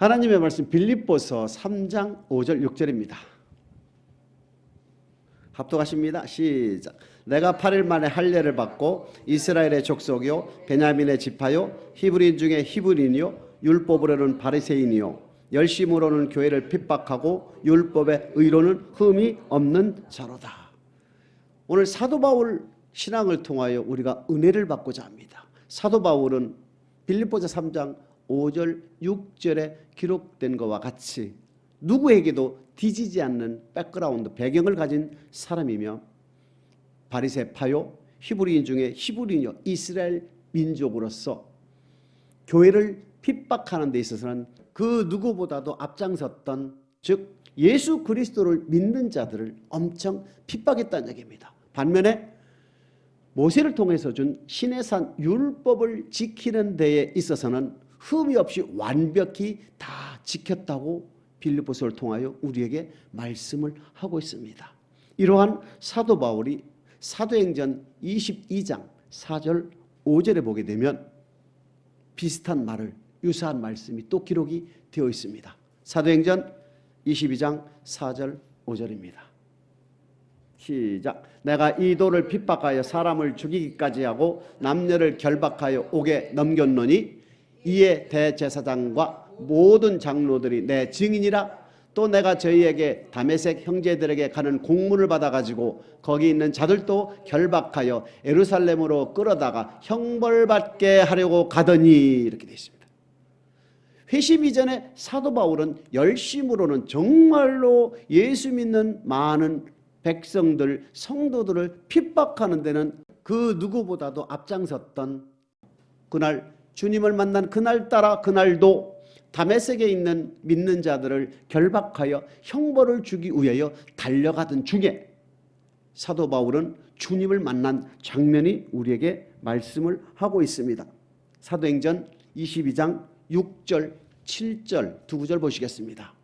하나님의 말씀 빌립보서 3장 5절 6절입니다. 합독하십니다. 시작. 내가 8일 만에 할례를 받고 이스라엘의 족속이요 베냐민의 지파요 히브리인 중에 히브리인이요 율법으로는 바리새인이요 열심으로는 교회를 핍박하고 율법의 의로는 흠이 없는 자로다. 오늘 사도 바울 신앙을 통하여 우리가 은혜를 받고자 합니다. 사도 바울은 빌립보서 3장 5절 6절에 기록된 것과 같이 누구에게도 뒤지지 않는 백그라운드 배경을 가진 사람이며 바리새파요 히브리인 중에 히브리인이요 이스라엘 민족으로서 교회를 핍박하는 데 있어서는 그 누구보다도 앞장섰던, 즉 예수 그리스도를 믿는 자들을 엄청 핍박했다는 얘기입니다. 반면에 모세를 통해서 준 시내산 율법을 지키는 데에 있어서는 흠이 없이 완벽히 다 지켰다고 빌립보서를 통하여 우리에게 말씀을 하고 있습니다. 이러한 사도 바울이 사도행전 22장 4절 5절에 보게 되면 비슷한 말을, 유사한 말씀이 또 기록이 되어 있습니다. 사도행전 22장 4절 5절입니다. 시작. 내가 이 도를 핍박하여 사람을 죽이기까지 하고 남녀를 결박하여 옥에 넘겼노니 이에 대제사장과 모든 장로들이 내 증인이라. 또 내가 저희에게 다메섹 형제들에게 가는 공문을 받아가지고 거기 있는 자들도 결박하여 예루살렘으로 끌어다가 형벌받게 하려고 가더니, 이렇게 되어 있습니다. 회심 이전에 사도 바울은 열심으로는 정말로 예수 믿는 많은 백성들, 성도들을 핍박하는 데는 그 누구보다도 앞장섰던, 그날 주님을 만난 그날따라 그날도 다메섹에 있는 믿는 자들을 결박하여 형벌을 주기 위하여 달려가던 중에 사도 바울은 주님을 만난 장면이 우리에게 말씀을 하고 있습니다. 사도행전 22장 6절 7절 두 구절 보시겠습니다.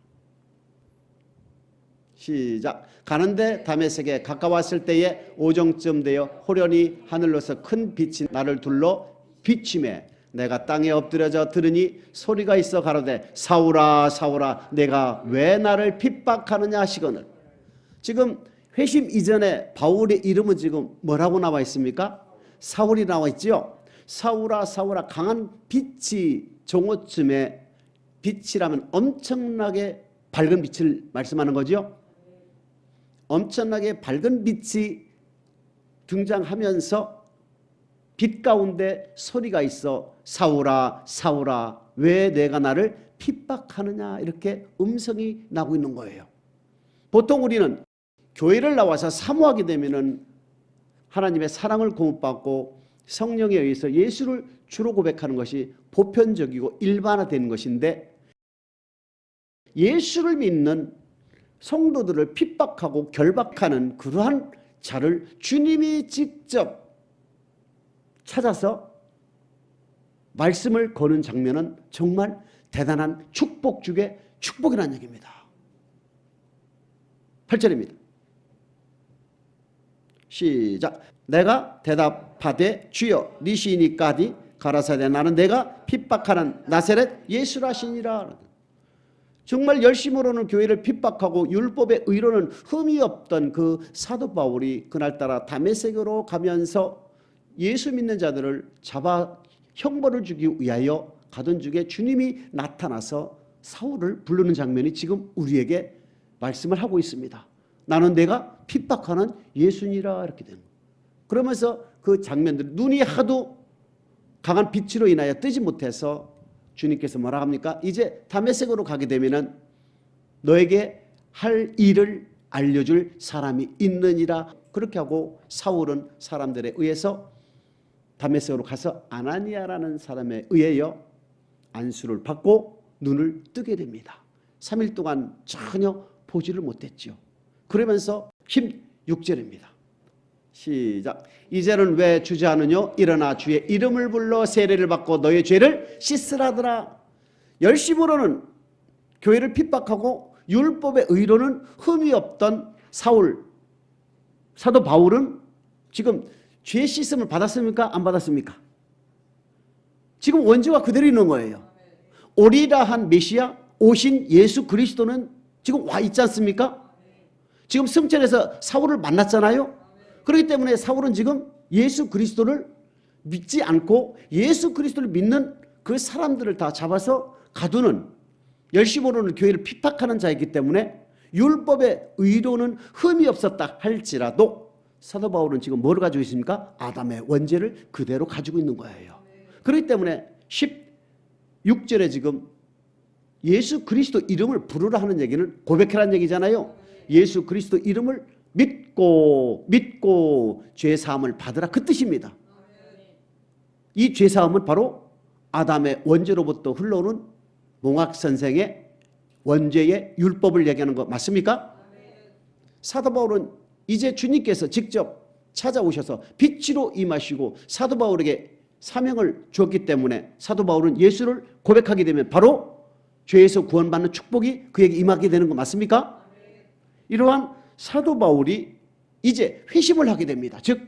시작. 가는데 다메섹에 가까웠을 때에 오정쯤 되어 호련히 하늘로서 큰 빛이 나를 둘러 비치매 내가 땅에 엎드려져 들으니 소리가 있어 가로되 사울아 사울아 내가 왜 나를 핍박하느냐 하시거늘. 지금 회심 이전에 바울의 이름은 지금 뭐라고 나와 있습니까? 사울이 나와 있지요. 사울아 사울아, 강한 빛이 정오쯤에, 빛이라면 엄청나게 밝은 빛을 말씀하는 거죠. 엄청나게 밝은 빛이 등장하면서 빛 가운데 소리가 있어 사울아 사울아 왜 내가 나를 핍박하느냐, 이렇게 음성이 나고 있는 거예요. 보통 우리는 교회를 나와서 사모하게 되면은 하나님의 사랑을 공급받고 성령에 의해서 예수를 주로 고백하는 것이 보편적이고 일반화되는 것인데, 예수를 믿는 성도들을 핍박하고 결박하는 그러한 자를 주님이 직접 찾아서 말씀을 거는 장면은 정말 대단한 축복 중에 축복이라는 얘기입니다. 8절입니다. 시작. 내가 대답하되 주여 네 시이니까디 가라사대 나는 내가 핍박하는 나사렛 예수라시니라. 정말 열심으로는 교회를 핍박하고 율법의 의로는 흠이 없던 그 사도 바울이 그날따라 다메섹으로 가면서 예수 믿는 자들을 잡아 형벌을 주기 위하여 가던 중에 주님이 나타나서 사울을 부르는 장면이 지금 우리에게 말씀을 하고 있습니다. 나는 내가 핍박하는 예수니라, 이렇게 되는 거예요. 그러면서 그 장면들, 눈이 하도 강한 빛으로 인하여 뜨지 못해서 주님께서 뭐라 합니까? 이제 다메섹으로 가게 되면은 너에게 할 일을 알려줄 사람이 있느니라. 그렇게 하고 사울은 사람들에 의해서 다메섹으로 가서 아나니아라는 사람에 의하여 안수를 받고 눈을 뜨게 됩니다. 3일 동안 전혀 보지를 못했죠. 그러면서 16절입니다. 시작. 이제는 왜 주저하느냐? 일어나 주의 이름을 불러 세례를 받고 너의 죄를 씻으라더라. 열심으로는 교회를 핍박하고 율법의 의로는 흠이 없던 사도 바울은 지금 죄 씻음을 받았습니까? 안 받았습니까? 지금 원죄와 그대로 있는 거예요. 오리라 한 메시아, 오신 예수 그리스도는 지금 와 있지 않습니까? 지금 승천해서 사울을 만났잖아요. 그렇기 때문에 사울은 지금 예수 그리스도를 믿지 않고 예수 그리스도를 믿는 그 사람들을 다 잡아서 가두는, 열심으로는 교회를 핍박하는 자이기 때문에 율법의 의로는 흠이 없었다 할지라도 사도 바울은 지금 뭘 가지고 있습니까? 아담의 원죄를 그대로 가지고 있는 거예요. 그렇기 때문에 16절에 지금 예수 그리스도 이름을 부르라 하는 얘기는 고백하라는 얘기잖아요. 예수 그리스도 이름을 믿고 죄사함을 받으라, 그 뜻입니다. 이 죄사함은 바로 아담의 원죄로부터 흘러오는 몽학 선생의 원죄의 율법을 얘기하는 거 맞습니까? 사도 바울은 이제 주님께서 직접 찾아오셔서 빛으로 임하시고 사도 바울에게 사명을 주었기 때문에 사도 바울은 예수를 고백하게 되면 바로 죄에서 구원받는 축복이 그에게 임하게 되는 거 맞습니까? 이러한 사도 바울이 이제 회심을 하게 됩니다. 즉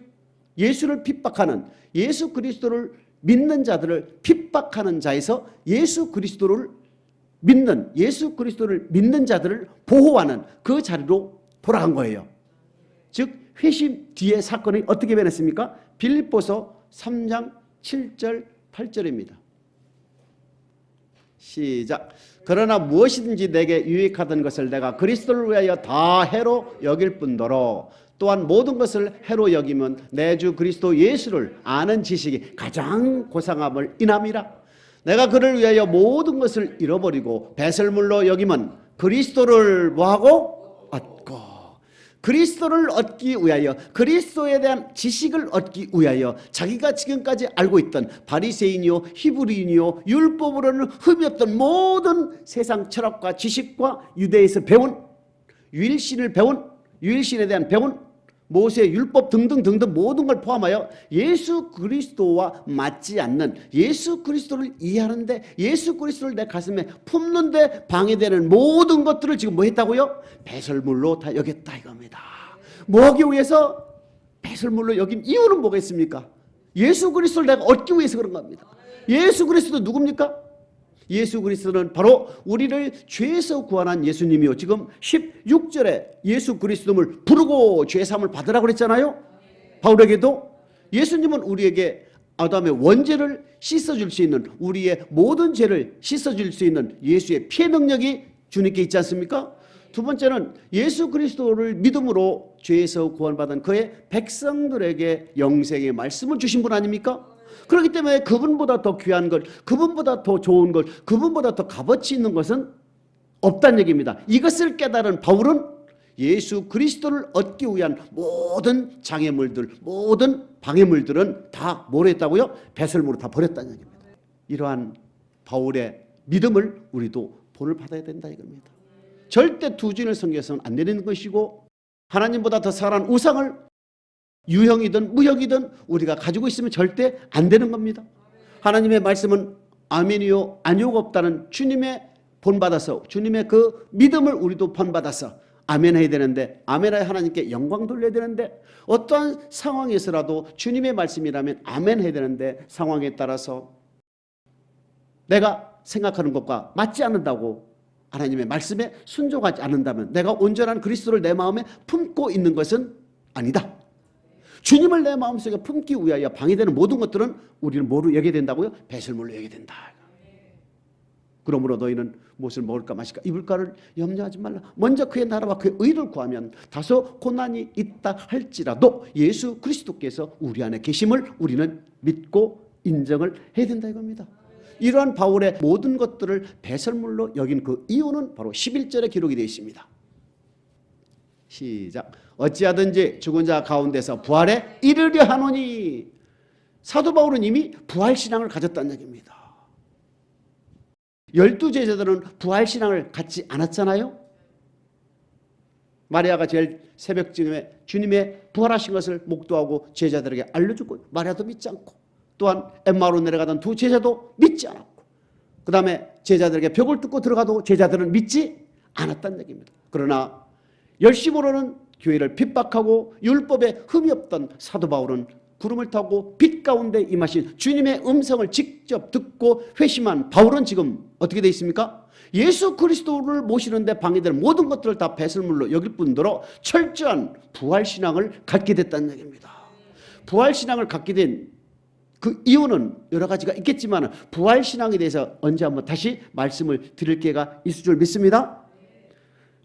예수를 핍박하는, 예수 그리스도를 믿는 자들을 핍박하는 자에서 예수 그리스도를 믿는 자들을 보호하는 그 자리로 돌아간 거예요. 즉 회심 뒤에 사건이 어떻게 변했습니까? 빌립보서 3장 7절 8절입니다. 시작. 그러나 무엇이든지 내게 유익하던 것을 내가 그리스도를 위하여 다 해로 여길 뿐더러 또한 모든 것을 해로 여기면 내 주 그리스도 예수를 아는 지식이 가장 고상함을 인함이라. 내가 그를 위하여 모든 것을 잃어버리고 배설물로 여기면 그리스도를 뭐하고? 얻고, 그리스도를 얻기 위하여, 그리스도에 대한 지식을 얻기 위하여 자기가 지금까지 알고 있던 바리새인이요 히브리인이요 율법으로는 흠이 없던 모든 세상 철학과 지식과 유대에서 배운 유일신을 배운, 유일신에 대한 배운 모세 율법 등등 모든 걸 포함하여 예수 그리스도와 맞지 않는, 예수 그리스도를 이해하는데 예수 그리스도를 내 가슴에 품는데 방해되는 모든 것들을 지금 뭐 했다고요? 배설물로 다 여겼다 이겁니다. 뭐하기 위해서 배설물로 여긴 이유는 뭐겠습니까? 예수 그리스도를 내가 얻기 위해서 그런 겁니다. 예수 그리스도 누굽니까? 예수 그리스도는 바로 우리를 죄에서 구원한 예수님이요. 지금 16절에 예수 그리스도를 부르고 죄사함을 받으라고 그랬잖아요. 바울에게도 예수님은 우리에게 아담의 원죄를 씻어줄 수 있는, 우리의 모든 죄를 씻어줄 수 있는 예수의 피의 능력이 주님께 있지 않습니까? 두 번째는 예수 그리스도를 믿음으로 죄에서 구원받은 그의 백성들에게 영생의 말씀을 주신 분 아닙니까? 그렇기 때문에 그분보다 더 귀한 것, 그분보다 더 좋은 것, 그분보다 더 값어치 있는 것은 없다는 얘기입니다. 이것을 깨달은 바울은 예수 그리스도를 얻기 위한 모든 장애물들, 모든 방해물들은 다 뭘 했다고요? 배설물로 다 버렸다는 얘기입니다. 이러한 바울의 믿음을 우리도 본을 받아야 된다 이겁니다. 절대 두진을 섬겨서는 안 되는 것이고, 하나님보다 더 사랑하는 우상을 유형이든 무형이든 우리가 가지고 있으면 절대 안 되는 겁니다. 하나님의 말씀은 아멘이요 아니오가 없다는 주님의 본받아서, 주님의 그 믿음을 우리도 본받아서 아멘 해야 되는데, 아멘하여 하나님께 영광 돌려야 되는데, 어떠한 상황에서라도 주님의 말씀이라면 아멘 해야 되는데 상황에 따라서 내가 생각하는 것과 맞지 않는다고 하나님의 말씀에 순종하지 않는다면 내가 온전한 그리스도를 내 마음에 품고 있는 것은 아니다. 주님을 내 마음속에 품기 위하여 방해되는 모든 것들은 우리는 뭐로 여겨야 된다고요? 배설물로 여겨야 된다. 그러므로 너희는 무엇을 먹을까 마실까 입을까를 염려하지 말라. 먼저 그의 나라와 그의 의를 구하면 다소 고난이 있다 할지라도 예수 그리스도께서 우리 안에 계심을 우리는 믿고 인정을 해야 된다 이겁니다. 이러한 바울의 모든 것들을 배설물로 여긴 그 이유는 바로 11절에 기록이 되어 있습니다. 시작. 어찌하든지 죽은 자 가운데서 부활에 이르려 하노니. 사도 바울은 이미 부활신앙을 가졌다는 얘기입니다. 12제자들은 부활신앙을 갖지 않았잖아요. 마리아가 제일 새벽쯤에 주님의 부활하신 것을 목도하고 제자들에게 알려주고 마리아도 믿지 않고, 또한 엠마오로 내려가던 두 제자도 믿지 않았고, 그 다음에 제자들에게 벽을 뚫고 들어가도 제자들은 믿지 않았다는 얘기입니다. 그러나 열심으로는 교회를 핍박하고 율법에 흠이 없던 사도 바울은 구름을 타고 빛 가운데 임하신 주님의 음성을 직접 듣고 회심한 바울은 지금 어떻게 되어 있습니까? 예수 그리스도를 모시는데 방해되는 모든 것들을 다 배설물로 여길 뿐더러 철저한 부활신앙을 갖게 됐다는 얘기입니다. 부활신앙을 갖게 된 그 이유는 여러 가지가 있겠지만 부활신앙에 대해서 언제 한번 다시 말씀을 드릴 기회가 있을 줄 믿습니다.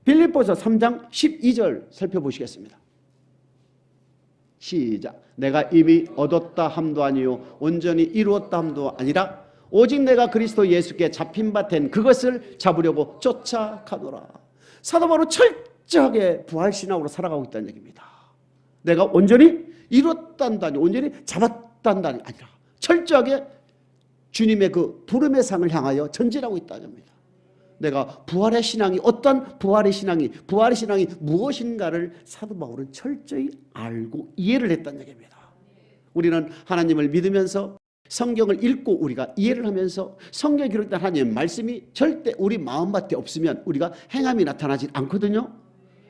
빌립보서 3장 12절 살펴보시겠습니다. 시작. 내가 이미 얻었다 함도 아니요 온전히 이루었다 함도 아니라 오직 내가 그리스도 예수께 잡힌 바 된 그것을 잡으려고 쫓아가노라. 사도 바울은 철저하게 부활신앙으로 살아가고 있다는 얘기입니다. 내가 온전히 이뤘단다 아니 온전히 잡았단다 아니라 철저하게 주님의 그 부름의 상을 향하여 전진하고 있다는 겁니다. 내가 부활의 신앙이 어떤 부활의 신앙이 무엇인가를 사도 바울은 철저히 알고 이해를 했다는 얘기입니다. 우리는 하나님을 믿으면서 성경을 읽고 우리가 이해를 하면서 성경에 기록된 하나님의 말씀이 절대 우리 마음밭에 없으면 우리가 행함이 나타나지 않거든요.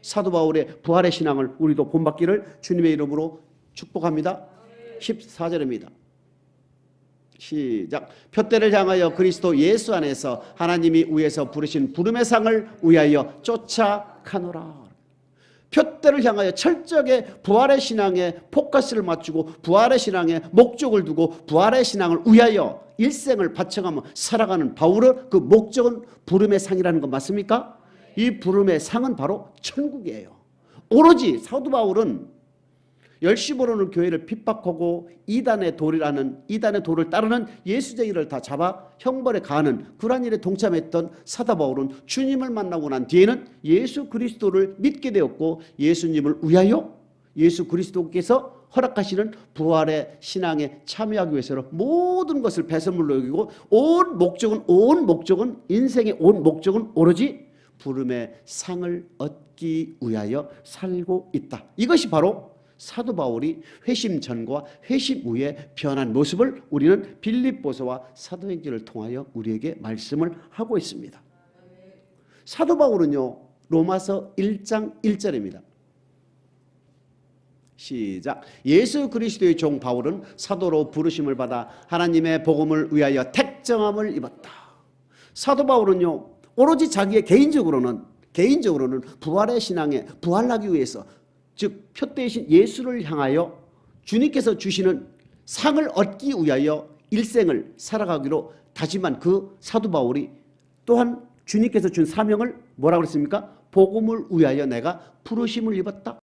사도 바울의 부활의 신앙을 우리도 본받기를 주님의 이름으로 축복합니다. 14절입니다. 시작. 표대를 향하여 그리스도 예수 안에서 하나님이 위에서 부르신 부름의 상을 위하여 쫓아가노라. 표대를 향하여 철저하게 부활의 신앙에 포커스를 맞추고 부활의 신앙에 목적을 두고 부활의 신앙을 위하여 일생을 바쳐가며 살아가는 바울의 그 목적은 부름의 상이라는 거 맞습니까? 이 부름의 상은 바로 천국이에요. 오로지 사도 바울은 열심으로는 교회를 핍박하고 이단의 돌을 따르는 예수쟁이를 다 잡아 형벌에 가하는 그러한 일에 동참했던 사도 바울은 주님을 만나고 난 뒤에는 예수 그리스도를 믿게 되었고 예수님을 위하여 예수 그리스도께서 허락하시는 부활의 신앙에 참여하기 위해서는 모든 것을 배설물로 여기고 온 목적은 인생의 온 목적은 오로지 부름의 상을 얻기 위하여 살고 있다. 이것이 바로 사도 바울이 회심 전과 회심 후에 변한 모습을 우리는 빌립보서와 사도행전을 통하여 우리에게 말씀을 하고 있습니다. 사도 바울은요 로마서 1장 1절입니다. 시작. 예수 그리스도의 종 바울은 사도로 부르심을 받아 하나님의 복음을 위하여 택정함을 입었다. 사도 바울은요 오로지 자기의 개인적으로는 부활의 신앙에 부활하기 위해서 즉 표대이신 예수를 향하여 주님께서 주시는 상을 얻기 위하여 일생을 살아가기로 다짐한 그 사도 바울이 또한 주님께서 준 사명을 뭐라고 그랬습니까? 복음을 위하여 내가 부르심을 입었다.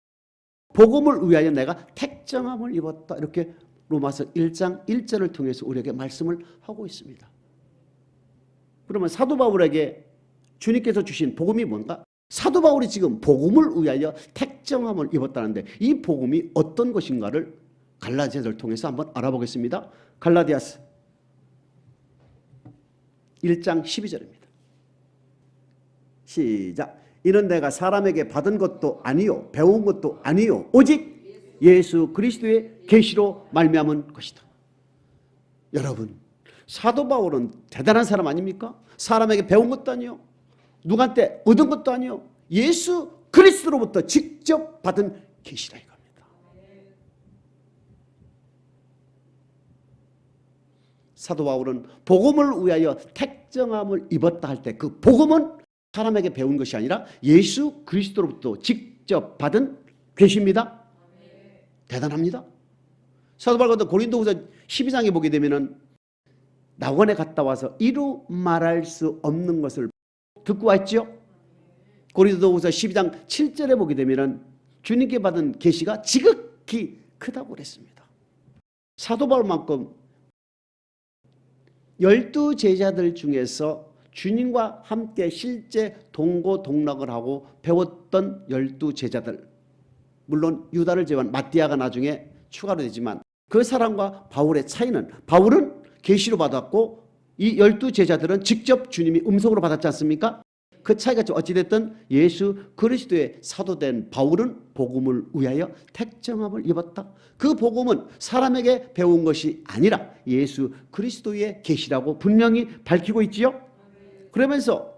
복음을 위하여 내가 택정함을 입었다. 이렇게 로마서 1장 1절을 통해서 우리에게 말씀을 하고 있습니다. 그러면 사도 바울에게 주님께서 주신 복음이 뭔가? 사도 바울이 지금 복음을 위하여 택정함을 입었다는데 이 복음이 어떤 것인가를 갈라디아서를 통해서 한번 알아보겠습니다. 갈라디아서 1장 12절입니다. 시작. 이는 내가 사람에게 받은 것도 아니요 배운 것도 아니요 오직 예수 그리스도의 계시로 말미암은 것이다. 여러분 사도 바울은 대단한 사람 아닙니까? 사람에게 배운 것도 아니요 누구한테 얻은 것도 아니요 예수 그리스도로부터 직접 받은 계시라 이겁니다. 사도 바울은 복음을 위하여 택정함을 입었다 할 때 그 복음은 사람에게 배운 것이 아니라 예수 그리스도로부터 직접 받은 계시입니다. 대단합니다. 사도 바울도 고린도후서 12장에 보게 되면은 낙원에 갔다 와서 이루 말할 수 없는 것을 듣고 왔죠. 고린도후서 12장 7절에 보게 되면은 주님께 받은 계시가 지극히 크다고 그랬습니다. 사도 바울만큼 12제자들 중에서 주님과 함께 실제 동고동락을 하고 배웠던 12제자들 물론 유다를 제외한 마띠아가 나중에 추가로 되지만 그 사람과 바울의 차이는 바울은 계시로 받았고 이 12제자들은 직접 주님이 음성으로 받았지 않습니까? 그 차이가 어찌됐든 예수 그리스도의 사도된 바울은 복음을 위하여 택정함을 입었다. 그 복음은 사람에게 배운 것이 아니라 예수 그리스도의 계시라고 분명히 밝히고 있지요. 그러면서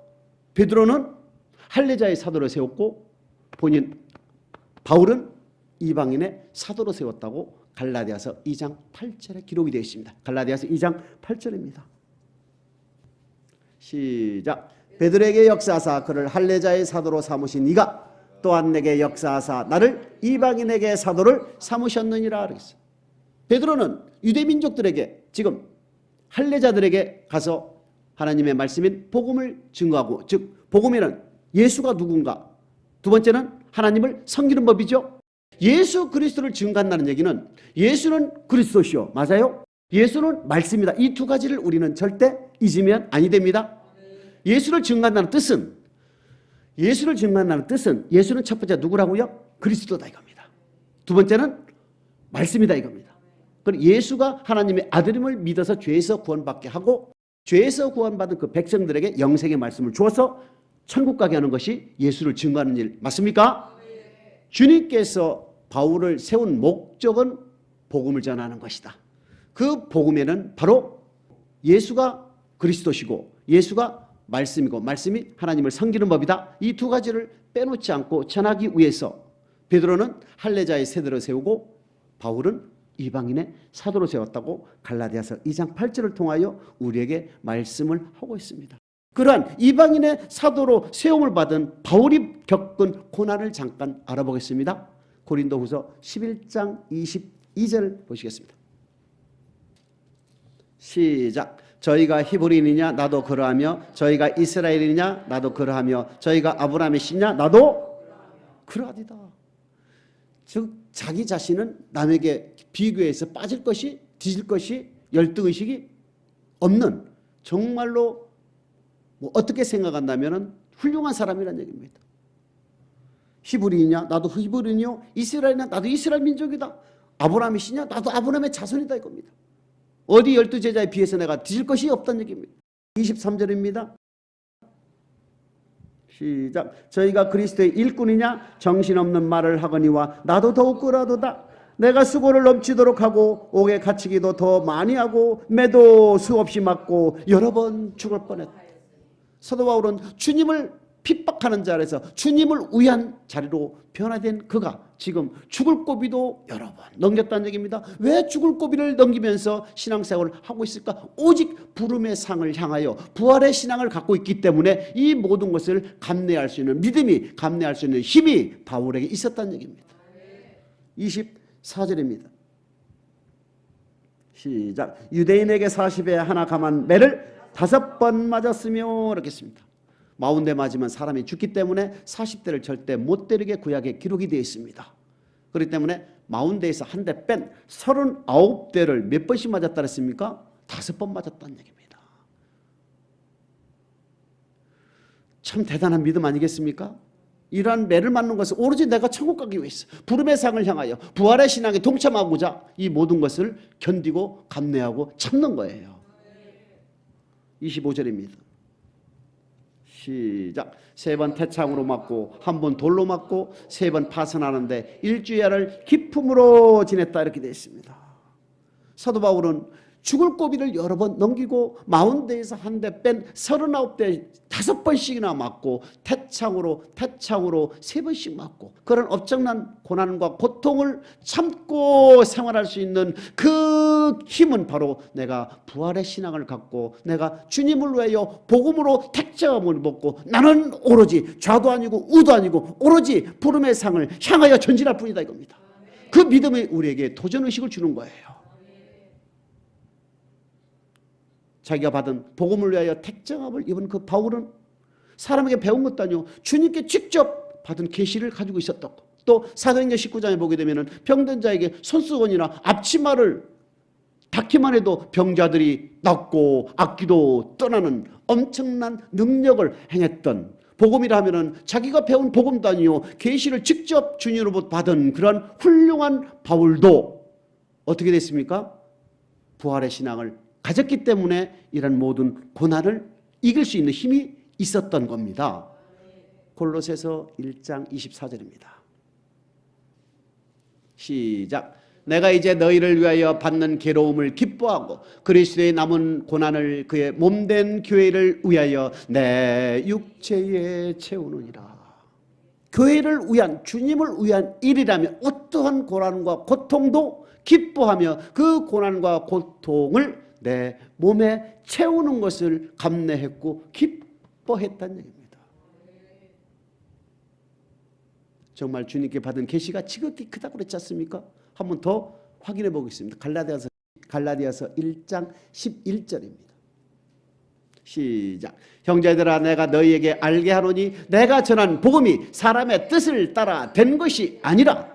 베드로는 할례자의 사도로 세웠고 본인 바울은 이방인의 사도로 세웠다고 갈라디아서 2장 8절에 기록이 되어 있습니다. 갈라디아서 2장 8절입니다. 시작. 베드로에게 역사하사 그를 할례자의 사도로 삼으신 이가 또한 내게 역사하사 나를 이방인에게 사도를 삼으셨느니라 그랬어요. 베드로는 유대민족들에게 지금 할례자들에게 가서 하나님의 말씀인 복음을 증거하고, 즉 복음에는 예수가 누군가, 두 번째는 하나님을 섬기는 법이죠. 예수 그리스도를 증거한다는 얘기는 예수는 그리스도시요, 맞아요? 예수는 말씀이다. 이 두 가지를 우리는 절대 잊으면 아니 됩니다. 예수를 증거한다는 뜻은 예수는 첫 번째 누구라고요? 그리스도다 이겁니다. 두 번째는 말씀이다 이겁니다. 그리고 예수가 하나님의 아들임을 믿어서 죄에서 구원받게 하고, 죄에서 구원받은 그 백성들에게 영생의 말씀을 주어서 천국 가게 하는 것이 예수를 증거하는 일 맞습니까? 주님께서 바울을 세운 목적은 복음을 전하는 것이다. 그 복음에는 바로 예수가 그리스도시고 예수가 말씀이고 말씀이 하나님을 섬기는 법이다. 이 두 가지를 빼놓지 않고 전하기 위해서 베드로는 할례자의 세대로 세우고 바울은 이방인의 사도로 세웠다고 갈라디아서 2장 8절을 통하여 우리에게 말씀을 하고 있습니다. 그러한 이방인의 사도로 세움을 받은 바울이 겪은 고난을 잠깐 알아보겠습니다. 고린도후서 11장 22절 보시겠습니다. 시작. 저희가 히브리인이냐 나도 그러하며 저희가 이스라엘이냐 나도 그러하며 저희가 아브라함의 씨냐 나도 그러하리다. 즉 자기 자신은 남에게 비교해서 빠질 것이, 뒤질 것이, 열등의식이 없는, 정말로 어떻게 생각한다면 훌륭한 사람이라는 얘기입니다. 히브리인이냐 나도 히브리인이요, 이스라엘이냐 나도 이스라엘 민족이다, 아브라함의 씨냐 나도 아브라함의 자손이다 이겁니다. 어디 12제자에 비해서 내가 뒤질 것이 없다는 얘기입니다. 23절입니다. 시작. 저희가 그리스도의 일꾼이냐 정신없는 말을 하거니와 나도 더욱 그러하도다. 내가 수고를 넘치도록 하고 옥에 갇히기도 더 많이 하고 매도 수없이 맞고 여러 번 죽을 뻔했다. 사도 바울은 주님을 핍박하는 자리에서 주님을 위한 자리로 변화된 그가 지금 죽을 고비도 여러 번 넘겼다는 얘기입니다. 왜 죽을 고비를 넘기면서 신앙생활을 하고 있을까? 오직 부름의 상을 향하여 부활의 신앙을 갖고 있기 때문에 이 모든 것을 감내할 수 있는 믿음이, 감내할 수 있는 힘이 바울에게 있었다는 얘기입니다. 24절입니다. 시작. 유대인에게 40에 하나 감한 매를 5번 맞았으며 이렇게 했습니다. 40대 맞으면 사람이 죽기 때문에 40대를 절대 못 때리게 구약에 기록이 되어 있습니다. 그렇기 때문에 40대에서 한 대 뺀 39대를 몇 번씩 맞았다 그랬습니까? 5번 맞았다는 얘기입니다. 참 대단한 믿음 아니겠습니까? 이러한 매를 맞는 것은 오로지 내가 천국 가기 위해서 부름의 상을 향하여 부활의 신앙에 동참하고자 이 모든 것을 견디고 감내하고 참는 거예요. 25절입니다. 시작. 3번 태창으로 맞고 1번 돌로 맞고 3번 파선하는데 일주일을 기품으로 지냈다 이렇게 되어 있습니다. 사도 바울은 죽을 고비를 여러 번 넘기고 40대에서 한 대 뺀 39대 5번씩이나 맞고 태창으로 3번씩 맞고 그런 엄청난 고난과 고통을 참고 생활할 수 있는 그 힘은 바로 내가 부활의 신앙을 갖고 내가 주님을 위하여 복음으로 택자함을 먹고 나는 오로지 좌도 아니고 우도 아니고 오로지 부름의 상을 향하여 전진할 뿐이다 이겁니다. 그 믿음이 우리에게 도전의식을 주는 거예요. 자기가 받은 복음을 위하여 택정함을 입은 그 바울은 사람에게 배운 것도 아니고 주님께 직접 받은 계시를 가지고 있었다고. 또 사도행전 19장에 보게 되면 병든 자에게 손수건이나 앞치마를 닿기만 해도 병자들이 낫고 악귀도 떠나는 엄청난 능력을 행했던, 복음이라 하면은 자기가 배운 복음도 아니요 계시를 직접 주님으로부터 받은 그런 훌륭한 바울도 어떻게 됐습니까? 부활의 신앙을 가졌기 때문에 이런 모든 고난을 이길 수 있는 힘이 있었던 겁니다. 골로새서 1장 24절입니다. 시작. 내가 이제 너희를 위하여 받는 괴로움을 기뻐하고 그리스도의 남은 고난을 그의 몸된 교회를 위하여 내 육체에 채우느니라. 교회를 위한, 주님을 위한 일이라면 어떠한 고난과 고통도 기뻐하며 그 고난과 고통을 내 몸에 채우는 것을 감내했고 기뻐했다는 얘기입니다. 정말 주님께 받은 계시가 지극히 크다고 그랬지 않습니까? 한 번 더 확인해 보겠습니다. 갈라디아서 1장 11절입니다. 시작. 형제들아, 내가 너희에게 알게 하노니 내가 전한 복음이 사람의 뜻을 따라 된 것이 아니라,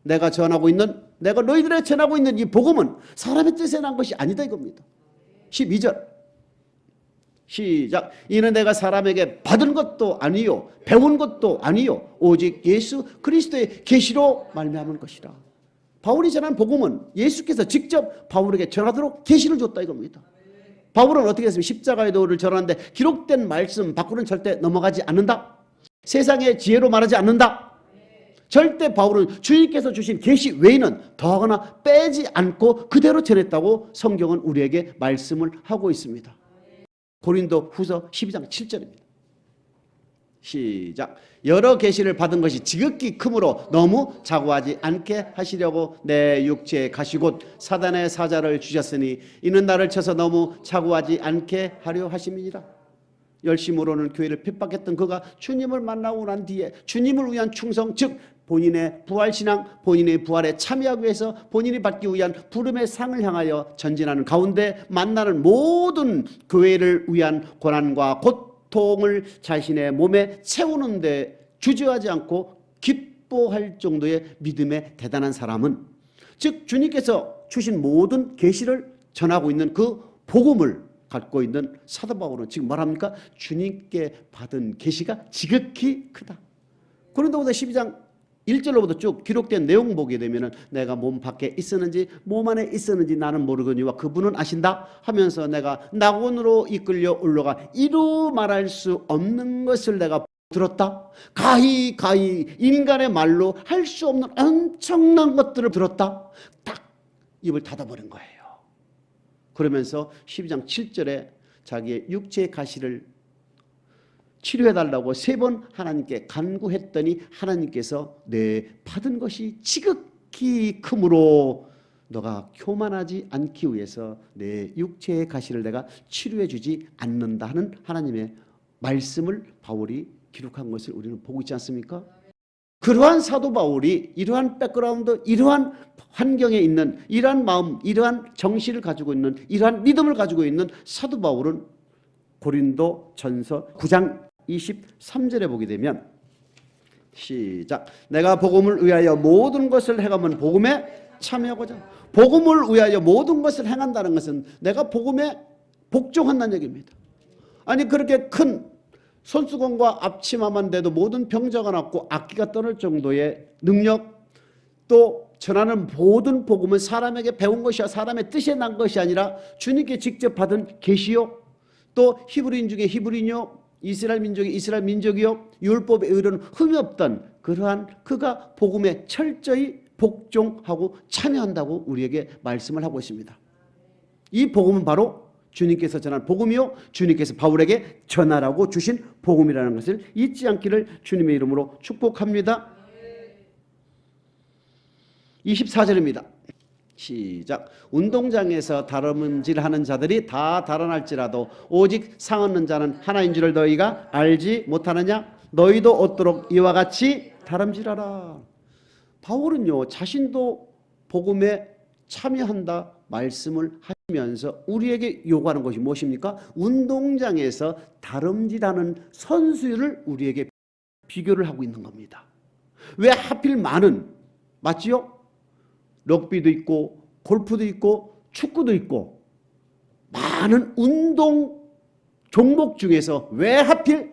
내가 너희들에게 전하고 있는 이 복음은 사람의 뜻에 난 것이 아니다 이겁니다. 12절 시작. 이는 내가 사람에게 받은 것도 아니요 배운 것도 아니요 오직 예수 그리스도의 계시로 말미암은 것이라. 바울이 전한 복음은 예수께서 직접 바울에게 전하도록 계시를 줬다 이겁니다. 바울은 어떻게 했습니까? 십자가의 도를 전하는데 기록된 말씀 밖으로는 절대 넘어가지 않는다. 세상의 지혜로 말하지 않는다. 절대 바울은 주님께서 주신 계시 외에는 더하거나 빼지 않고 그대로 전했다고 성경은 우리에게 말씀을 하고 있습니다. 고린도 후서 12장 7절입니다. 시작. 여러 계시를 받은 것이 지극히 크므로 너무 자고하지 않게 하시려고 내 육체에 가시 곧 사단의 사자를 주셨으니 이는 나를 쳐서 너무 자고하지 않게 하려 하심이니라. 열심으로는 교회를 핍박했던 그가 주님을 만나고 난 뒤에 주님을 위한 충성, 즉 본인의 부활신앙, 본인의 부활에 참여하기 위해서 본인이 받기 위한 부름의 상을 향하여 전진하는 가운데 만나는 모든 교회를 위한 고난과 고통을 자신의 몸에 채우는데 주저하지 않고 기뻐할 정도의 믿음의 대단한 사람은, 즉 주님께서 주신 모든 계시를 전하고 있는 그 복음을 갖고 있는 사도 바울은 지금 말합니까? 주님께 받은 계시가 지극히 크다. 고린도후서 12장 1절로부터 쭉 기록된 내용 보게 되면 내가 몸 밖에 있었는지 몸 안에 있었는지 나는 모르거니와 그분은 아신다 하면서 내가 낙원으로 이끌려 올라가 이루 말할 수 없는 것을 내가 들었다. 가히 인간의 말로 할 수 없는 엄청난 것들을 들었다. 딱 입을 닫아버린 거예요. 그러면서 12장 7절에 자기의 육체의 가시를 치료해달라고 3번 하나님께 간구했더니 하나님께서 내 받은 것이 지극히 크므로 너가 교만하지 않기 위해서 내 육체의 가시를 내가 치료해 주지 않는다 하는 하나님의 말씀을 바울이 기록한 것을 우리는 보고 있지 않습니까? 그러한 사도 바울이 이러한 백그라운드, 이러한 환경에 있는 이러한 마음, 이러한 정신을 가지고 있는 이러한 믿음을 가지고 있는 사도 바울은 고린도 전서 9장 23절에 보게 되면 시작. 내가 복음을 위하여 모든 것을 행하면 복음에 참여하고자. 복음을 위하여 모든 것을 행한다는 것은 내가 복음에 복종한다는 얘기입니다. 아니 그렇게 큰 손수건과 앞치마만 돼도 모든 병자가 낫고 악기가 떠날 정도의 능력, 또 전하는 모든 복음은 사람에게 배운 것이야 사람의 뜻에 난 것이 아니라 주님께 직접 받은 계시요, 또 히브리인 중에 히브리인요, 이스라엘 민족이 이스라엘 민족이요, 율법의 의로는 흠이 없던 그러한 그가 복음에 철저히 복종하고 참여한다고 우리에게 말씀을 하고 있습니다. 이 복음은 바로 주님께서 전한 복음이요 주님께서 바울에게 전하라고 주신 복음이라는 것을 잊지 않기를 주님의 이름으로 축복합니다. 24절입니다. 시작. 운동장에서 다름질하는 자들이 다 달아날지라도 오직 상 얻는 자는 하나인 줄을 너희가 알지 못하느냐? 너희도 얻도록 이와 같이 다름질하라. 바울은요 자신도 복음에 참여한다 말씀을 하면서 우리에게 요구하는 것이 무엇입니까? 운동장에서 다름질하는 선수를 우리에게 비교를 하고 있는 겁니다. 왜 하필 많은, 맞지요? 럭비도 있고 골프도 있고 축구도 있고 많은 운동 종목 중에서 왜 하필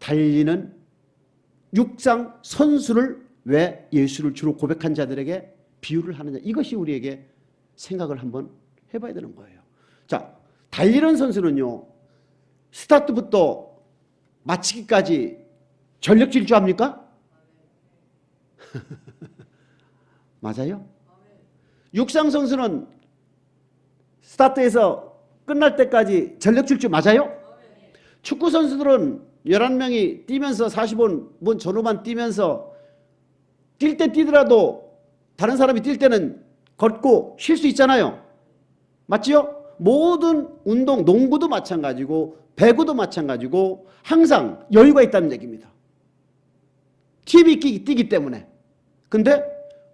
달리는 육상 선수를 왜 예수를 주로 고백한 자들에게 비유를 하느냐, 이것이 우리에게 생각을 한번 해봐야 되는 거예요. 자, 달리는 선수는요 스타트부터 마치기까지 전력 질주합니까? 맞아요? 육상 선수는 스타트에서 끝날 때까지 전력 질주 맞아요? 축구 선수들은 11명이 뛰면서 45분 전후만 뛰면서 뛸 때 뛰더라도 다른 사람이 뛸 때는 걷고 쉴 수 있잖아요. 맞지요? 모든 운동, 농구도 마찬가지고 배구도 마찬가지고 항상 여유가 있다는 얘기입니다. 팀이 뛰기 때문에. 근데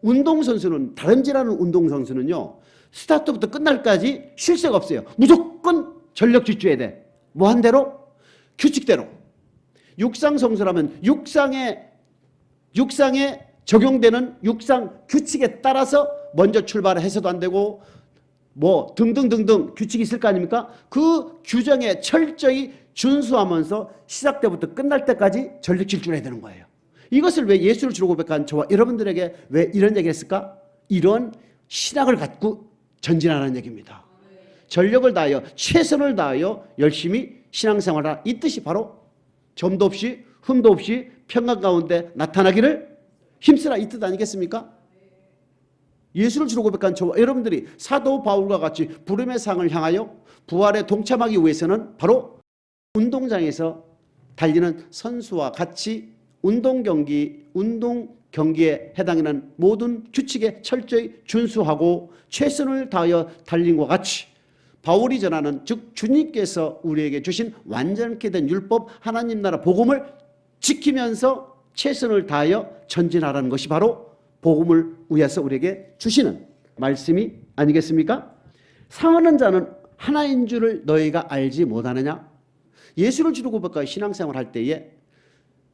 운동선수는, 다름질하는 운동선수는요, 스타트부터 끝날까지 쉴 새가 없어요. 무조건 전력 질주해야 돼. 뭐 한 대로? 규칙대로. 육상선수라면 육상에 적용되는 육상 규칙에 따라서 먼저 출발을 해서도 안 되고 뭐 등등등등 규칙이 있을 거 아닙니까? 그 규정에 철저히 준수하면서 시작 때부터 끝날 때까지 전력 질주를 해야 되는 거예요. 이것을 왜 예수를 주로 고백한 저와 여러분들에게 왜 이런 얘기를 했을까? 이런 신학을 갖고 전진하라는 얘기입니다. 전력을 다하여 최선을 다하여 열심히 신앙생활하라. 이 뜻이 바로 점도 없이 흠도 없이 평강 가운데 나타나기를 힘쓰라, 이 뜻 아니겠습니까? 예수를 주로 고백한 저와 여러분들이 사도 바울과 같이 부름의 상을 향하여 부활에 동참하기 위해서는 바로 운동장에서 달리는 선수와 같이 운동 경기에 해당하는 모든 규칙에 철저히 준수하고 최선을 다하여 달린과 같이 바울이 전하는, 즉 주님께서 우리에게 주신 완전케 된 율법 하나님 나라 복음을 지키면서 최선을 다하여 전진하라는 것이 바로 복음을 위해서 우리에게 주시는 말씀이 아니겠습니까? 상하는 자는 하나인 줄을 너희가 알지 못하느냐? 예수를 주로 고백하여 신앙생활 할 때에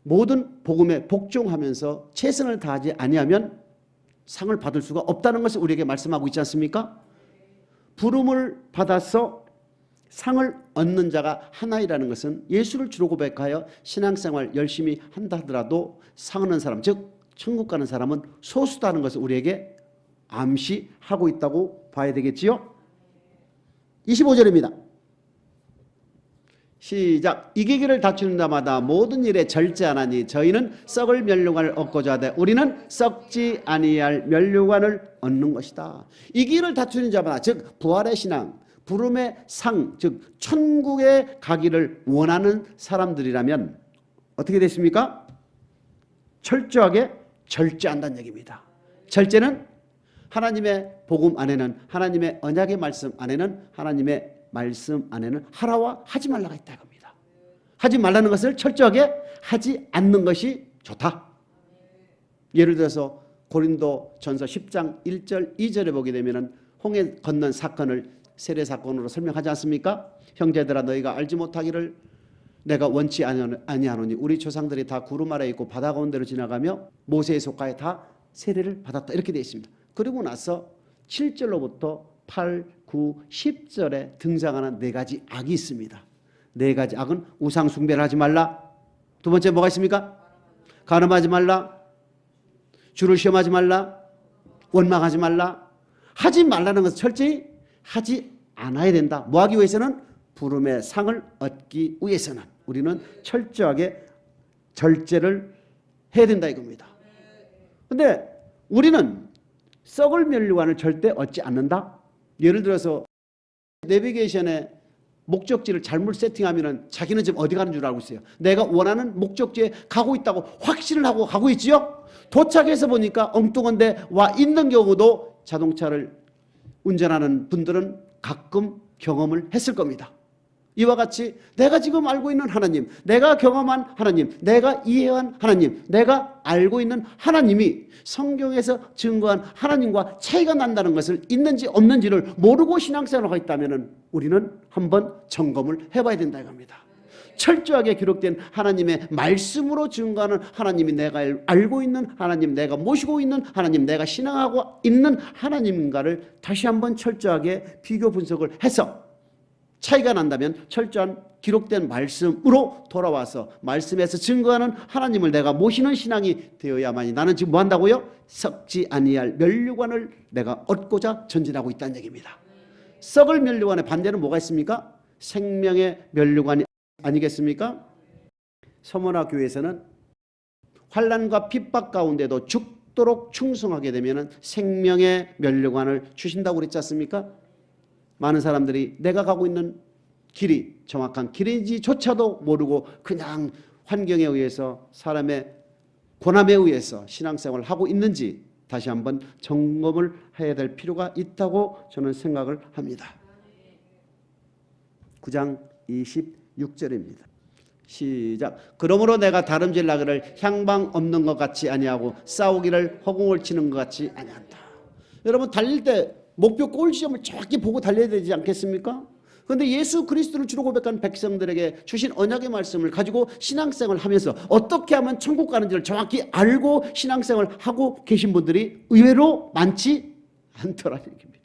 모든 복음에 복종하면서 최선을 다하지 아니하면 상을 받을 수가 없다는 것을 우리에게 말씀하고 있지 않습니까? 부름을 받아서 상을 얻는 자가 하나이라는 것은 예수를 주로 고백하여 신앙생활 열심히 한다 하더라도 상 얻는 사람, 즉 천국 가는 사람은 소수다는 것을 우리에게 암시하고 있다고 봐야 되겠지요. 25절입니다. 시작. 이기기를 다투는 자마다 모든 일에 절제하나니 저희는 썩을 멸류관을 얻고자 하되 우리는 썩지 아니할 멸류관을 얻는 것이다. 이기기를 다투는 자마다, 즉 부활의 신앙, 부름의 상, 즉 천국에 가기를 원하는 사람들이라면 어떻게 됐습니까? 철저하게 절제한다는 얘기입니다. 절제는 하나님의 복음 안에는, 하나님의 언약의 말씀 안에는, 하나님의 말씀 안에는 하라와 하지 말라가 있다 겁니다. 하지 말라는 것을 철저하게 하지 않는 것이 좋다. 예를 들어서 고린도전서 10장 1절 2절에 보게 되면 홍해 건넌 사건을 세례 사건으로 설명하지 않습니까? 형제들아 너희가 알지 못하기를 내가 원치 아니하노니 우리 조상들이 다 구름 아래에 있고 바다 가운데로 지나가며 모세의 속가에 다 세례를 받았다, 이렇게 되어 있습니다. 그리고 나서 7절로부터 8, 9, 10절에 등장하는 네 가지 악이 있습니다. 네 가지 악은 우상 숭배를 하지 말라. 두 번째 뭐가 있습니까? 간음하지 말라. 주를 시험하지 말라. 원망하지 말라. 하지 말라는 것은 철저히 하지 않아야 된다. 뭐 하기 위해서는? 부름의 상을 얻기 위해서는 우리는 철저하게 절제를 해야 된다 이겁니다. 그런데 우리는 썩을 멸류관을 절대 얻지 않는다. 예를 들어서 내비게이션에 목적지를 잘못 세팅하면 자기는 지금 어디 가는 줄 알고 있어요. 내가 원하는 목적지에 가고 있다고 확신을 하고 가고 있지요. 도착해서 보니까 엉뚱한데 와 있는 경우도 자동차를 운전하는 분들은 가끔 경험을 했을 겁니다. 이와 같이 내가 지금 알고 있는 하나님, 내가 경험한 하나님, 내가 이해한 하나님, 내가 알고 있는 하나님이 성경에서 증거한 하나님과 차이가 난다는 것을 있는지 없는지를 모르고 신앙생활을 하고 있다면 우리는 한번 점검을 해봐야 된다 이겁니다. 철저하게 기록된 하나님의 말씀으로 증거하는 하나님이 내가 알고 있는 하나님, 내가 모시고 있는 하나님, 내가 신앙하고 있는 하나님과를 다시 한번 철저하게 비교 분석을 해서 차이가 난다면 철저한 기록된 말씀으로 돌아와서 말씀에서 증거하는 하나님을 내가 모시는 신앙이 되어야만이 나는 지금 뭐 한다고요? 썩지 아니할 멸류관을 내가 얻고자 전진하고 있다는 얘기입니다. 썩을 멸류관의 반대는 뭐가 있습니까? 생명의 멸류관이 아니겠습니까? 서머나 교회에서는 환난과 핍박 가운데도 죽도록 충성하게 되면 생명의 멸류관을 주신다고 그랬지 않습니까? 많은 사람들이 내가 가고 있는 길이 정확한 길인지조차도 모르고 그냥 환경에 의해서 사람의 고난에 의해서 신앙생활을 하고 있는지 다시 한번 점검을 해야 될 필요가 있다고 저는 생각을 합니다. 9장 20 6절입니다. 시작. 그러므로 내가 다름질 나기를 향방 없는 것 같이 아니하고 싸우기를 허공을 치는 것 같이 아니한다. 여러분 달릴 때 목표 골 지점을 정확히 보고 달려야 되지 않겠습니까? 그런데 예수 그리스도를 주로 고백한 백성들에게 주신 언약의 말씀을 가지고 신앙생활을 하면서 어떻게 하면 천국 가는지를 정확히 알고 신앙생활을 하고 계신 분들이 의외로 많지 않더라는 얘기입니다.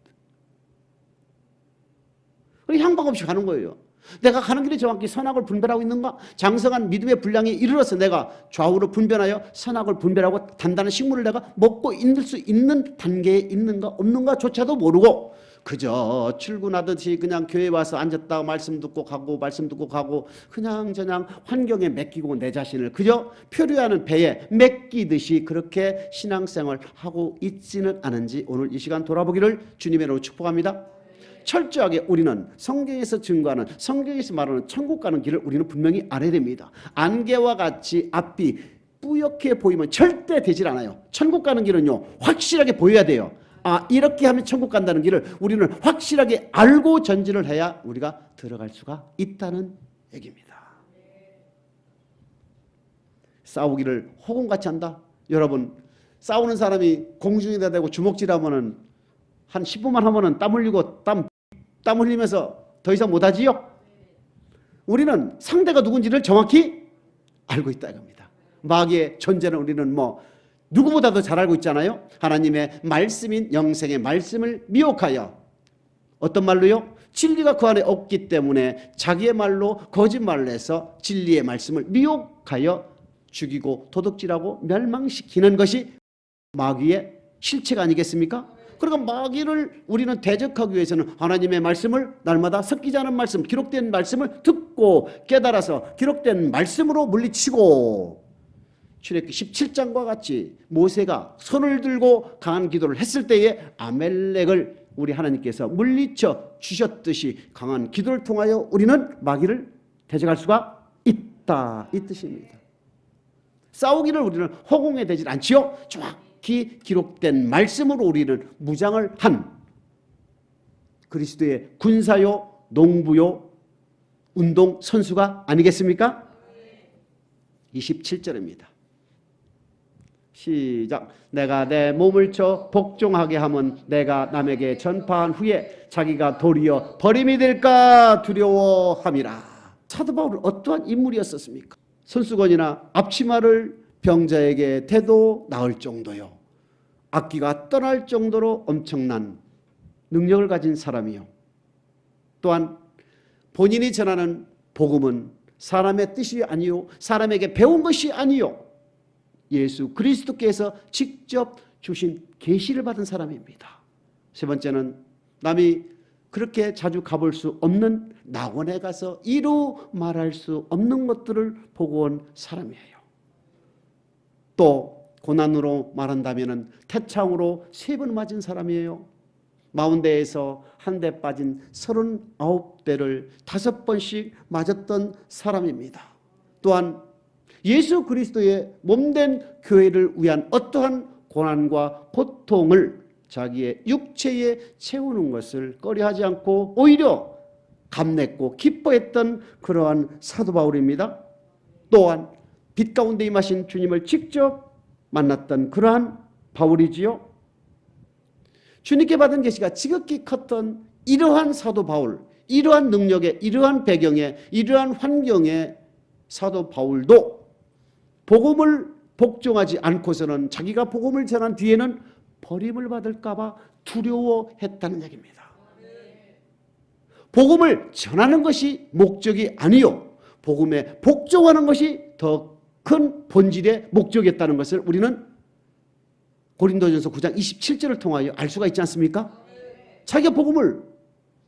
향방 없이 가는 거예요. 내가 가는 길이 정확히 선악을 분별하고 있는가? 장성한 믿음의 분량에 이르러서 내가 좌우로 분별하여 선악을 분별하고 단단한 식물을 내가 먹고 있을 수 있는 단계에 있는가 없는가조차도 모르고 그저 출근하듯이 그냥 교회 와서 앉았다가 말씀 듣고 가고 그냥 환경에 맡기고 내 자신을 그저 표류하는 배에 맡기듯이 그렇게 신앙생활을 하고 있지는 않은지 오늘 이 시간 돌아보기를 주님의 이름으로 축복합니다. 철저하게 우리는 성경에서 증거하는, 성경에서 말하는 천국 가는 길을 우리는 분명히 알아야 됩니다. 안개와 같이 앞이 뿌옇게 보이면 절대 되질 않아요. 천국 가는 길은요 확실하게 보여야 돼요. 이렇게 하면 천국 간다는 길을 우리는 확실하게 알고 전진을 해야 우리가 들어갈 수가 있다는 얘기입니다. 싸우기를 허공같이 한다. 여러분 싸우는 사람이 공중에다 대고 주먹질하면은 한 10분만 하면은 땀 흘리고 땀 흘리면서 더 이상 못하지요. 우리는 상대가 누군지를 정확히 알고 있다 이겁니다. 마귀의 존재는 우리는 누구보다도 잘 알고 있잖아요. 하나님의 말씀인 영생의 말씀을 미혹하여 어떤 말로요? 진리가 그 안에 없기 때문에 자기의 말로 거짓말을 해서 진리의 말씀을 미혹하여 죽이고 도둑질하고 멸망시키는 것이 마귀의 실체가 아니겠습니까? 그러니까 마귀를 우리는 대적하기 위해서는 하나님의 말씀을 날마다 섞이지 않은 말씀, 기록된 말씀을 듣고 깨달아서 기록된 말씀으로 물리치고 출애굽기 17장과 같이 모세가 손을 들고 강한 기도를 했을 때에 아멜렉을 우리 하나님께서 물리쳐 주셨듯이 강한 기도를 통하여 우리는 마귀를 대적할 수가 있다 이 뜻입니다. 싸우기를 우리는 허공에 대지 않지요. 정확히 기록된 말씀으로 우리는 무장을 한 그리스도의 군사요 농부요 운동 선수가 아니겠습니까? 27절입니다. 시작. 내가 내 몸을 쳐 복종하게 하면 내가 남에게 전파한 후에 자기가 도리어 버림이 될까 두려워함이라. 사도 바울은 어떠한 인물이었었습니까? 손수건이나 앞치마를 병자에게 대도 나을 정도요. 악기가 떠날 정도로 엄청난 능력을 가진 사람이요. 또한 본인이 전하는 복음은 사람의 뜻이 아니요 사람에게 배운 것이 아니요 예수 그리스도께서 직접 주신 계시를 받은 사람입니다. 세 번째는 남이 그렇게 자주 가볼 수 없는 낙원에 가서 이루 말할 수 없는 것들을 보고 온 사람이에요. 또 고난으로 말한다면 태창으로 3번 맞은 사람이에요. 마운대에서 한 대 빠진 39대를 5번씩 맞았던 사람입니다. 또한 예수 그리스도의 몸된 교회를 위한 어떠한 고난과 고통을 자기의 육체에 채우는 것을 꺼려하지 않고 오히려 감냈고 기뻐했던 그러한 사도 바울입니다. 또한 빛 가운데 임하신 주님을 직접 만났던 그러한 바울이지요. 주님께 받은 계시가 지극히 컸던 이러한 사도 바울, 이러한 능력에, 이러한 배경에, 이러한 환경에 사도 바울도 복음을 복종하지 않고서는 자기가 복음을 전한 뒤에는 버림을 받을까 봐 두려워했다는 얘기입니다. 복음을 전하는 것이 목적이 아니요 복음에 복종하는 것이 더 큰 본질의 목적이었다는 것을 우리는 고린도전서 9장 27절을 통하여 알 수가 있지 않습니까? 자기가 복음을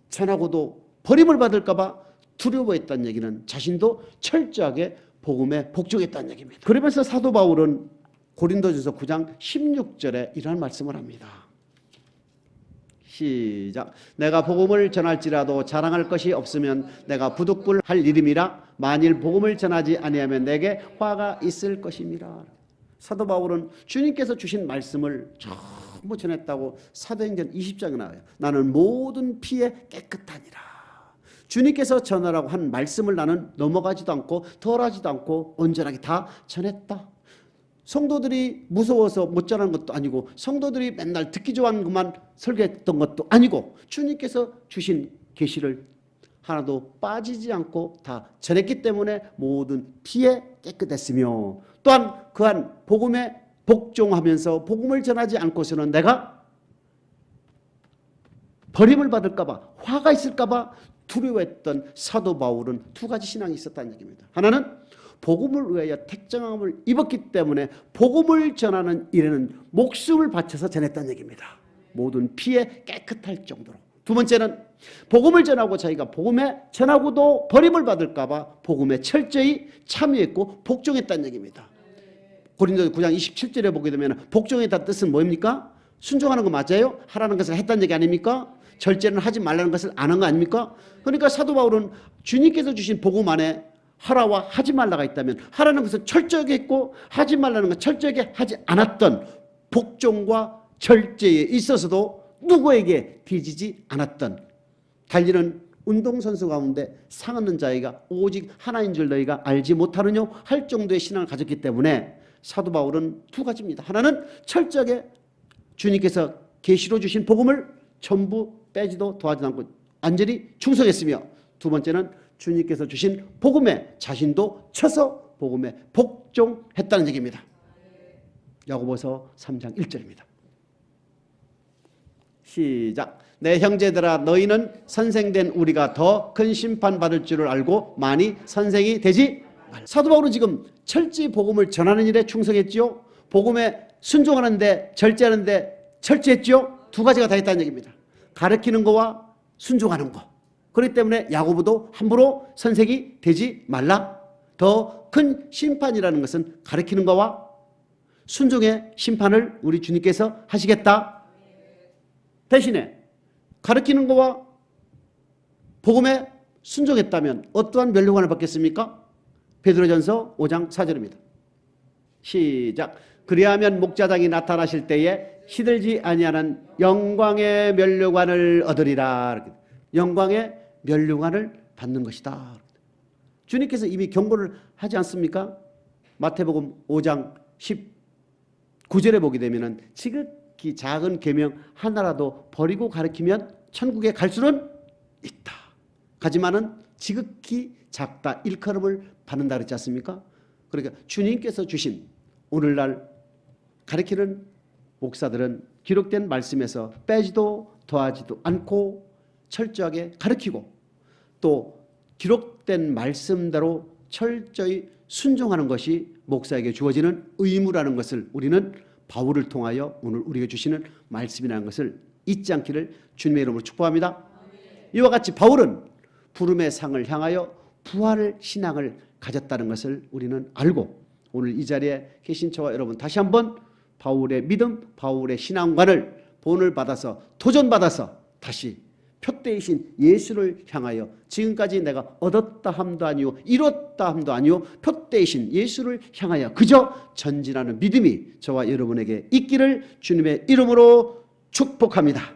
전하고도 버림을 받을까 봐 두려워했다는 얘기는 자신도 철저하게 복음에 복종했다는 얘기입니다. 그러면서 사도 바울은 고린도전서 9장 16절에 이러한 말씀을 합니다. 시작. 내가 복음을 전할지라도 자랑할 것이 없으면 내가 부득불할 일임이라. 만일 복음을 전하지 아니하면 내게 화가 있을 것임이라. 사도 바울은 주님께서 주신 말씀을 전부 전했다고 사도행전 20장에 나와요. 나는 모든 피에 깨끗하니라. 주님께서 전하라고 한 말씀을 나는 넘어가지도 않고 덜하지도 않고 온전하게 다 전했다. 성도들이 무서워서 못 전하는 것도 아니고 성도들이 맨날 듣기 좋아하는 것만 설교했던 것도 아니고 주님께서 주신 계시를 하나도 빠지지 않고 다 전했기 때문에 모든 피에 깨끗했으며 또한 그한 복음에 복종하면서 복음을 전하지 않고서는 내가 버림을 받을까 봐 화가 있을까 봐 두려워했던 사도 바울은 두 가지 신앙이 있었다는 얘기입니다. 하나는 복음을 위하여 택정함을 입었기 때문에 복음을 전하는 일에는 목숨을 바쳐서 전했다는 얘기입니다. 모든 피에 깨끗할 정도로. 두 번째는 복음을 전하고 자기가 복음에 전하고도 버림을 받을까 봐 복음에 철저히 참여했고 복종했다는 얘기입니다. 고린도서 9장 27절에 보게 되면 복종했다는 뜻은 뭐입니까? 순종하는 거 맞아요? 하라는 것을 했다는 얘기 아닙니까? 절제는 하지 말라는 것을 안 한 거 아닙니까? 그러니까 사도 바울은 주님께서 주신 복음 안에 하라와 하지 말라가 있다면 하라는 것은 철저하게 했고 하지 말라는 건 철저하게 하지 않았던 복종과 절제에 있어서도 누구에게 뒤지지 않았던 달리는 운동선수 가운데 상 얻는 자가 오직 하나인 줄 너희가 알지 못하느냐 할 정도의 신앙을 가졌기 때문에 사도 바울은 두 가지입니다. 하나는 철저하게 주님께서 계시로 주신 복음을 전부 빼지도 더하지도 않고 완전히 충성했으며 두 번째는 주님께서 주신 복음에 자신도 쳐서 복음에 복종했다는 얘기입니다. 야고보서 3장 1절입니다. 시작. 내 형제들아 너희는 선생된 우리가 더 큰 심판 받을 줄을 알고 많이 선생이 되지 말라. 사도 바울은 지금 철저히 복음을 전하는 일에 충성했지요. 복음에 순종하는데 절제하는데 철저했지요. 두 가지가 다 있다는 얘기입니다. 가르치는 거와 순종하는 거. 그렇기 때문에 야고보도 함부로 선생이 되지 말라. 더 큰 심판이라는 것은 가르치는 거와 순종의 심판을 우리 주님께서 하시겠다. 대신에 가르치는 거와 복음에 순종했다면 어떠한 멸류관을 받겠습니까? 베드로전서 5장 4절입니다. 시작. 그리하면 목자장이 나타나실 때에 시들지 아니하는 영광의 멸류관을 얻으리라. 영광의 멸류관을 받는 것이다. 주님께서 이미 경고를 하지 않습니까? 마태복음 5장 19절에 보게 되면 지극히 작은 계명 하나라도 버리고 가르치면 천국에 갈 수는 있다. 하지만은 지극히 작다 일컬음을 받는다 그랬지 않습니까? 그러니까 주님께서 주신 오늘날 가르치는 목사들은 기록된 말씀에서 빼지도 더하지도 않고 철저하게 가르치고 또 기록된 말씀대로 철저히 순종하는 것이 목사에게 주어지는 의무라는 것을 우리는 바울을 통하여 오늘 우리에게 주시는 말씀이라는 것을 잊지 않기를 주님의 이름으로 축복합니다. 이와 같이 바울은 부름의 상을 향하여 부활 신앙을 가졌다는 것을 우리는 알고 오늘 이 자리에 계신 저와 여러분 다시 한번 바울의 믿음, 바울의 신앙관을 본을 받아서 도전받아서 다시 표대이신 예수를 향하여 지금까지 내가 얻었다 함도 아니요 이뤘다 함도 아니요 표대이신 예수를 향하여 그저 전진하는 믿음이 저와 여러분에게 있기를 주님의 이름으로 축복합니다.